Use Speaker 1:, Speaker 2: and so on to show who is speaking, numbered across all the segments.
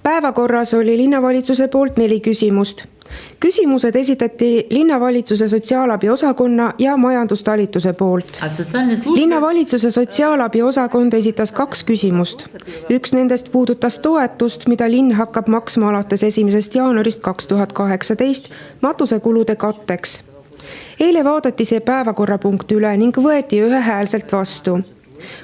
Speaker 1: Päevakorras oli linnavalitsuse poolt 4 küsimust. Küsimused esitati linnavalitsuse sotsiaalabi osakonna ja majandustalituse poolt. Linnavalitsuse sotsiaalabi osakond esitas 2 küsimust. Üks nendest puudutas toetust, mida linn hakkab maksma alates 1. jaanuarist 2018 matusekulude katteks. Eile vaadati see päevakorrapunkt üle ning võeti ühehäälselt vastu.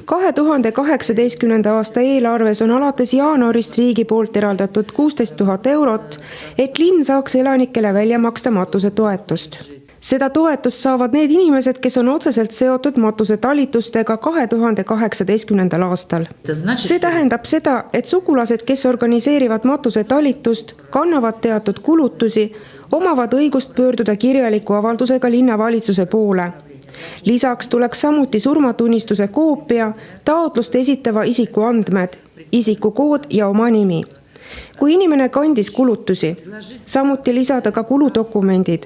Speaker 1: 2018. aasta eelarves on alates jaanuarist riigi poolt eraldatud 16 000 eurot, et linn saaks elanikele välja maksta matusetoetust. Seda toetust saavad need inimesed, kes on otseselt seotud matusetalitustega 2018. aastal. See tähendab seda, et sugulased, kes organiseerivad matusetalitust, kannavad teatud kulutusi, omavad õigust pöörduda kirjaliku avaldusega linnavalitsuse poole. Lisaks tuleks samuti surmatunnistuse koopia, taotlust esitava isiku andmed, isikukood ja oma nimi. Kui inimene kandis kulutusi, samuti lisada ka kuludokumendid.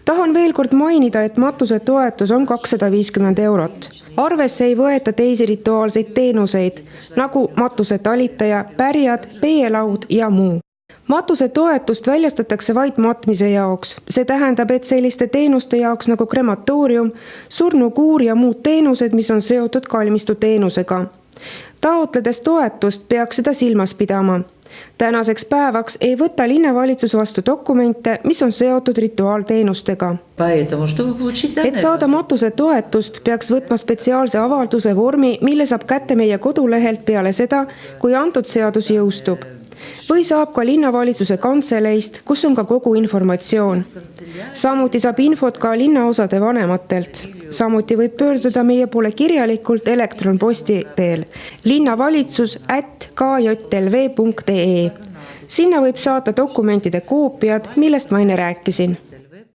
Speaker 1: Tahan veel kord mainida, et matusetoetus on 250 eurot. Arvesse ei võeta teisi rituaalseid teenuseid, nagu matusetalitaja, pärjad, peelaud ja muu. Matusetoetust väljastatakse vaid matmise jaoks. See tähendab, et selliste teenuste jaoks nagu krematoorium, surnukuur ja muud teenused, mis on seotud kalmistu teenusega. Taotledes toetust peaks seda silmas pidama. Tänaseks päevaks ei võta linnavalitsus vastu dokumente, mis on seotud rituaalteenustega. Et saada matusetoetust, peaks võtma spetsiaalse avalduse vormi, mille saab kätte meie kodulehelt peale seda, kui antud seadus jõustub. Või saab ka linnavalitsuse kantseleist, kus on ka kogu informatsioon. Samuti saab infot ka linnaosade vanematelt. Samuti võib pöörduda meie poole kirjalikult elektronposti teel linnavalitsus@kjlv.ee. Sinna võib saata dokumentide koopiad, millest ma enne rääkisin.